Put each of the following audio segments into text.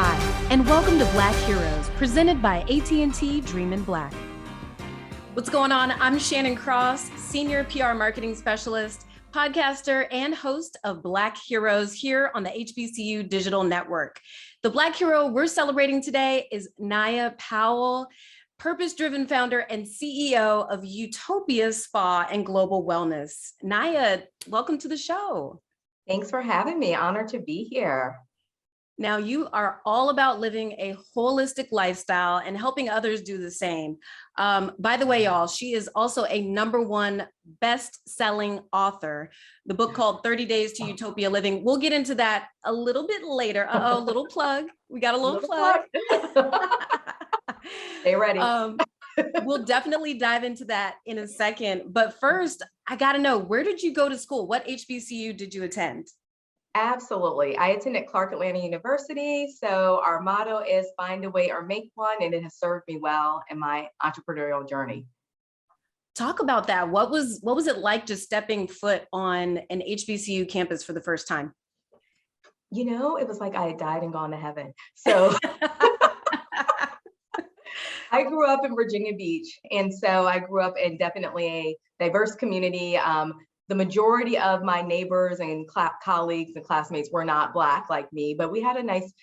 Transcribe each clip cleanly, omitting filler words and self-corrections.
Hi, and welcome to Black Heroes, presented by AT&T Dream in Black. What's going on? I'm Shannon Cross, Senior PR Marketing Specialist, podcaster, and host of Black Heroes here on the HBCU Digital Network. The Black Hero we're celebrating today is Naya Powell, purpose-driven founder and CEO of Utopia Spa and Global Wellness. Naya, welcome to the show. Thanks for having me. Honored to be here. Now, you are all about living a holistic lifestyle and helping others do the same. By the way, y'all, she is also a #1 best-selling author. The book called 30 Days to Utopia Living. We'll get into that a little bit later. Little plug. We got a little plug. Stay ready. We'll definitely dive into that in a second. But first, I got to know, where did you go to school? What HBCU did you attend? Absolutely. I attended Clark Atlanta University. So our motto is find a way or make one, and it has served me well in my entrepreneurial journey. Talk about that. What was it like just stepping foot on an HBCU campus for the first time? You know, it was like I had died and gone to heaven. So I grew up in Virginia Beach. And so I grew up in definitely a diverse community. The majority of my neighbors and colleagues and classmates were not Black like me, but we had a nice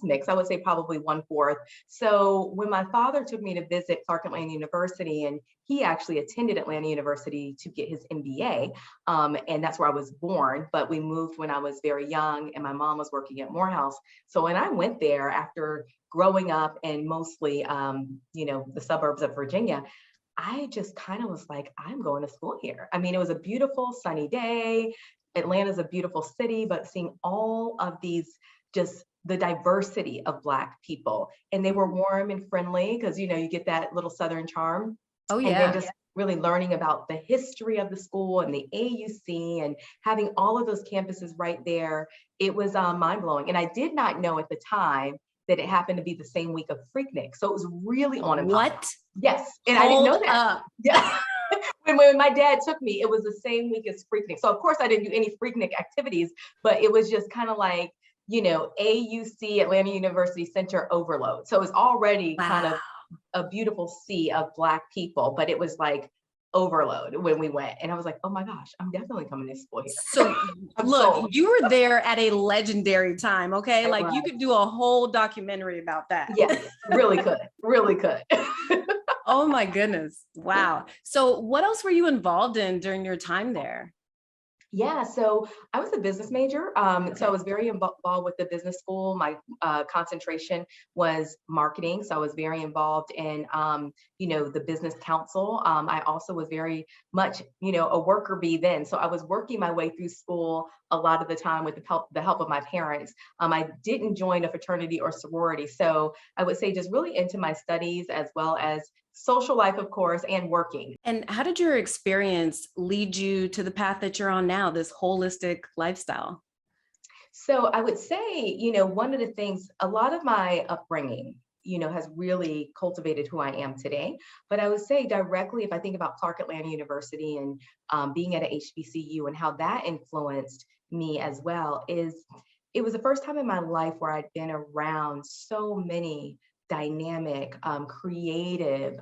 mix. I would say probably 1/4. So when my father took me to visit Clark Atlanta University, and he actually attended Atlanta University to get his MBA, and that's where I was born, but we moved when I was very young and my mom was working at Morehouse. So when I went there after growing up in mostly, the suburbs of Virginia, I just kind of was like, I'm going to school here. I mean, it was a beautiful sunny day. Atlanta's a beautiful city, but seeing all of these, just the diversity of Black people, and they were warm and friendly because, you get that little Southern charm. Oh, yeah. And then just really learning about the history of the school and the AUC and having all of those campuses right there. It was mind blowing. And I did not know at the time that it happened to be the same week of Freaknik. So it was really on and What? Yes. And Hold I didn't know that. up. Yeah. when my dad took me, it was the same week as Freaknik. So of course I didn't do any Freaknik activities, but it was just kind of like, AUC, Atlanta University Center overload. So it was already kind of a beautiful sea of Black people, but it was like overload when we went. And I was like, oh my gosh, I'm definitely coming to school here. So look, you were there at a legendary time, okay? Like you could do a whole documentary about that. Yes, really could. Oh my goodness. Wow. So what else were you involved in during your time there? Yeah, so I was a business major. So I was very involved with the business school. My concentration was marketing. So I was very involved in, the business council. I also was very much, a worker bee then. So I was working my way through school a lot of the time with the help of my parents. I didn't join a fraternity or sorority. So I would say just really into my studies as well as social life, of course, and working. And how did your experience lead you to the path that you're on now, this holistic lifestyle? So I would say, one of the things, a lot of my upbringing, has really cultivated who I am today. But I would say directly, if I think about Clark Atlanta University and being at a HBCU and how that influenced me as well, it was the first time in my life where I'd been around so many dynamic, creative,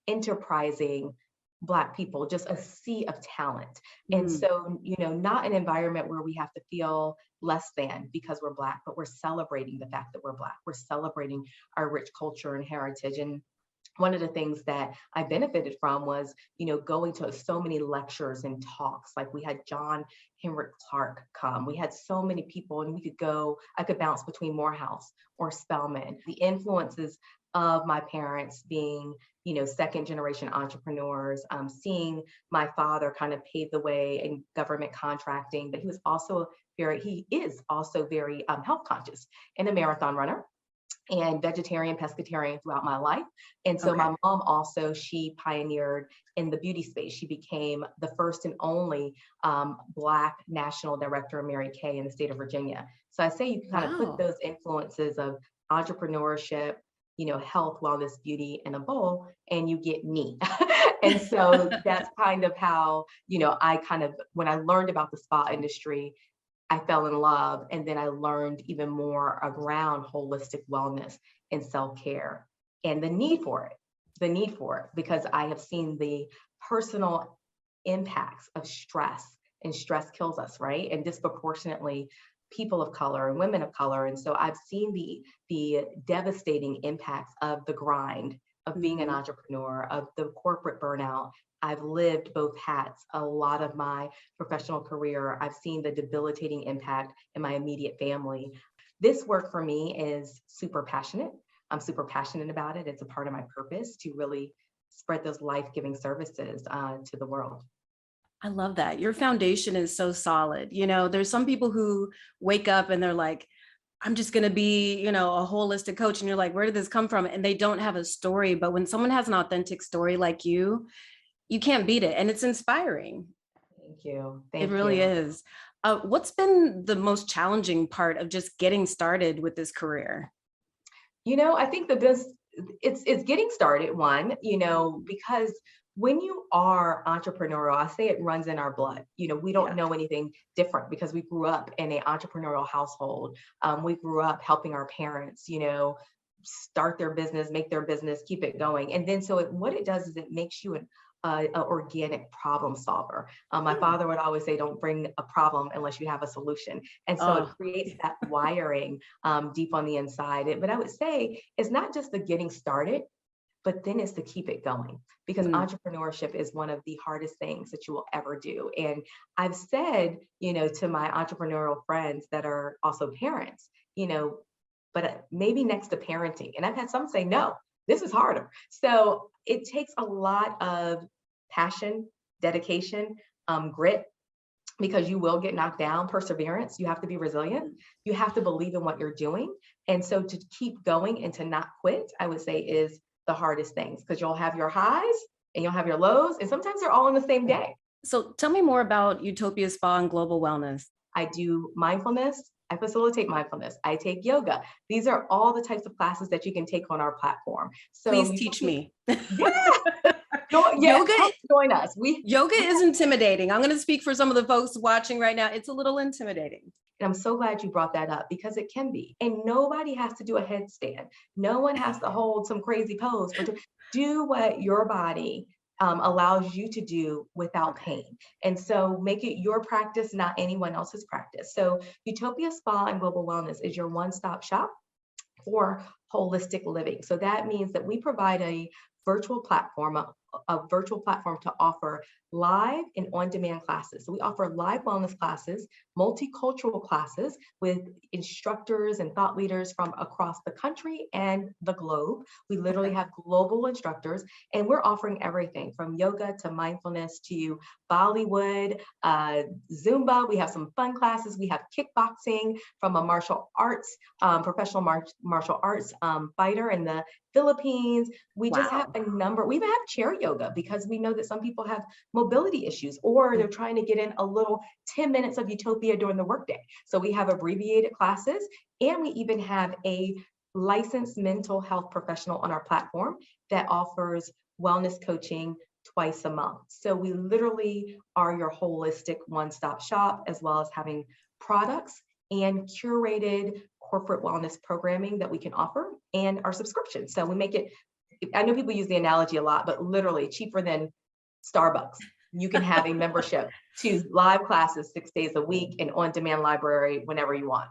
enterprising Black people, just a sea of talent. And so, not an environment where we have to feel less than because we're Black, but we're celebrating the fact that we're Black. We're celebrating our rich culture and heritage. And one of the things that I benefited from was, going to so many lectures and talks. Like we had John Henrik Clark come. We had so many people, and I could bounce between Morehouse or Spelman. The influences of my parents being, second generation entrepreneurs, seeing my father kind of pave the way in government contracting, but he is also very health conscious and a marathon runner and vegetarian, pescatarian throughout my life. And so my mom also, she pioneered in the beauty space. She became the first and only Black national director of Mary Kay in the state of Virginia. So I say you can kind of put those influences of entrepreneurship, health, wellness, beauty in a bowl, and you get me. And so that's kind of how, when I learned about the spa industry, I fell in love, and then I learned even more around holistic wellness and self-care and the need for it, because I have seen the personal impacts of stress, and stress kills us, right? And disproportionately people of color and women of color. And so I've seen the devastating impacts of the grind of being an entrepreneur, of the corporate burnout. I've lived both hats a lot of my professional career. I've seen the debilitating impact in my immediate family. This work for me is super passionate. I'm super passionate about it. It's a part of my purpose to really spread those life-giving services to the world. I love that. Your foundation is so solid. You know, there's some people who wake up and they're like, I'm just going to be, you know, a holistic coach. And you're like, where did this come from? And they don't have a story. But when someone has an authentic story like you can't beat it. And it's inspiring. Thank you. It really is. What's been the most challenging part of just getting started with this career? You know, I think it's getting started, one, you know, because when you are entrepreneurial, I say it runs in our blood. You know, we don't know anything different because we grew up in an entrepreneurial household. We grew up helping our parents, you know, start their business, make their business, keep it going. And then so what it does is it makes you an organic problem solver. My father would always say, don't bring a problem unless you have a solution. And so it creates that wiring deep on the inside. But I would say it's not just the getting started, but then it's to keep it going, because entrepreneurship is one of the hardest things that you will ever do. And I've said, you know, to my entrepreneurial friends that are also parents, you know, but maybe next to parenting. And I've had some say, no, this is harder. So it takes a lot of passion, dedication, grit, because you will get knocked down, perseverance. You have to be resilient. You have to believe in what you're doing. And so to keep going and to not quit, I would say is the hardest things, because you'll have your highs and you'll have your lows, and sometimes they're all in the same day. So tell me more about Utopia Spa and global wellness. I do mindfulness. I facilitate mindfulness. I take yoga. These are all the types of classes that you can take on our platform. So please teach me. Yeah. Yoga, join us. Yoga is intimidating. I'm going to speak for some of the folks watching right now. It's a little intimidating. And I'm so glad you brought that up, because it can be. And nobody has to do a headstand. No one has to hold some crazy pose. But do what your body allows you to do without pain. And so make it your practice, not anyone else's practice. So Utopia Spa and Global Wellness is your one-stop shop for holistic living. So that means that we provide a virtual platform to offer live and on-demand classes. So we offer live wellness classes, multicultural classes with instructors and thought leaders from across the country and the globe. We literally have global instructors, and we're offering everything from yoga to mindfulness to Bollywood, Zumba. We have some fun classes. We have kickboxing from a martial arts, professional martial arts fighter in the Philippines. We just have a number. We even have chair yoga, because we know that some people have mobility issues, or they're trying to get in a little 10 minutes of utopia during the workday. So we have abbreviated classes, and we even have a licensed mental health professional on our platform that offers wellness coaching twice a month. So we literally are your holistic one-stop shop, as well as having products and curated corporate wellness programming that we can offer, and our subscription. So we make it, I know people use the analogy a lot, but literally cheaper than Starbucks. You can have a membership to live classes 6 days a week and on-demand library whenever you want.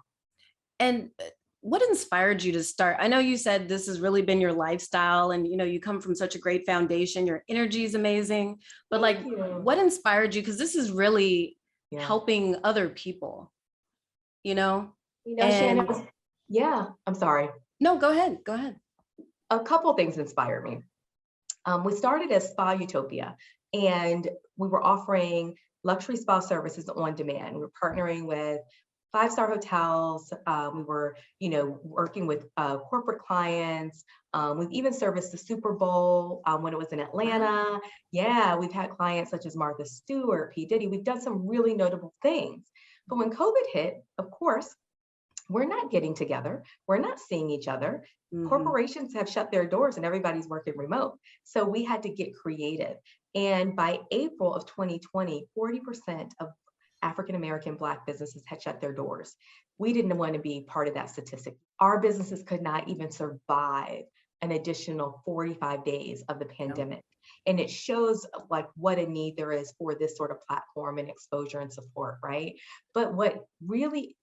And what inspired you to start? I know you said this has really been your lifestyle, and you know, you come from such a great foundation. Your energy is amazing, but like, what inspired you? Because this is really helping other people, you know? Shannon, I'm sorry. No, go ahead. Go ahead. A couple things inspired me. We started as Spa Utopia, and we were offering luxury spa services on demand. We were partnering with 5-star hotels. We were, working with corporate clients. We've even serviced the Super Bowl when it was in Atlanta. Yeah, we've had clients such as Martha Stewart, P. Diddy. We've done some really notable things. But when COVID hit, of course, we're not getting together. We're not seeing each other. Corporations have shut their doors and everybody's working remote. So we had to get creative. And by April of 2020, 40% of African-American Black businesses had shut their doors. We didn't want to be part of that statistic. Our businesses could not even survive an additional 45 days of the pandemic. And it shows like what a need there is for this sort of platform and exposure and support, right? But what really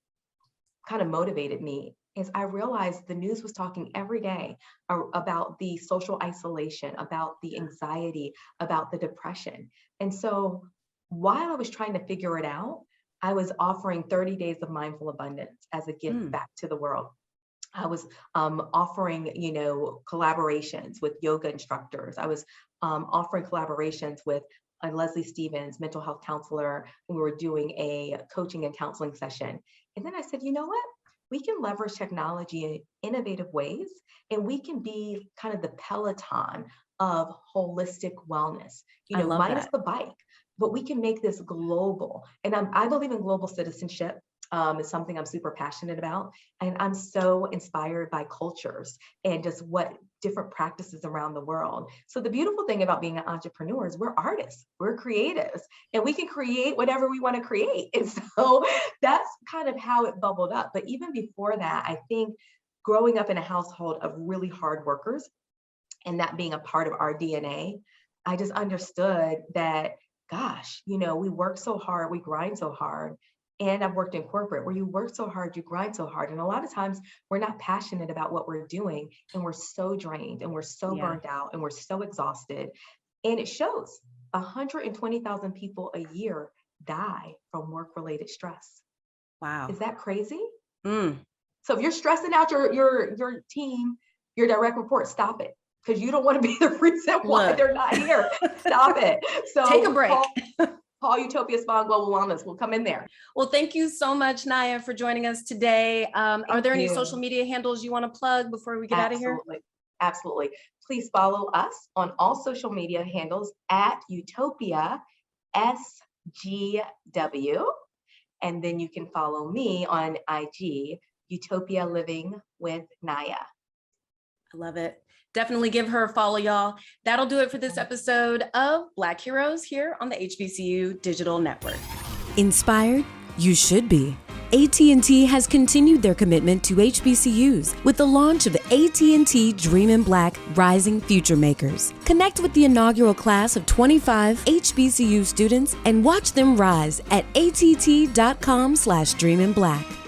kind of motivated me is I realized the news was talking every day about the social isolation, about the anxiety, about the depression. And so while I was trying to figure it out, I was offering 30 days of mindful abundance as a gift back to the world. I was offering, collaborations with yoga instructors. I was offering collaborations with Leslie Stevens, mental health counselor. We were doing a coaching and counseling session. And then I said, you know what? We can leverage technology in innovative ways, and we can be kind of the Peloton of holistic wellness, minus the bike, but we can make this global. And I believe in global citizenship. It's something I'm super passionate about. And I'm so inspired by cultures and just what different practices around the world. So the beautiful thing about being an entrepreneur is we're artists, we're creatives, and we can create whatever we want to create. And so that's kind of how it bubbled up. But even before that, I think growing up in a household of really hard workers and that being a part of our DNA, I just understood that, gosh, we work so hard, we grind so hard. And I've worked in corporate where you work so hard, you grind so hard. And a lot of times we're not passionate about what we're doing and we're so drained and we're so burnt out and we're so exhausted. And it shows. 120,000 people a year die from work-related stress. Wow. Is that crazy? So if you're stressing out your team, your direct report, stop it. Because you don't want to be the reason why they're not here. Stop it. So take a break. Call Utopia Spa and Global Wellness. We'll come in there. Well, thank you so much, Naya, for joining us today. Are there any social media handles you want to plug before we get out of here? Absolutely. Please follow us on all social media handles at Utopia SGW. And then you can follow me on IG, Utopia Living with Naya. I love it. Definitely give her a follow, y'all. That'll do it for this episode of Black Heroes here on the HBCU Digital Network. Inspired? You should be. AT&T has continued their commitment to HBCUs with the launch of AT&T Dream in Black Rising Future Makers. Connect with the inaugural class of 25 HBCU students and watch them rise at att.com/dreaminblack.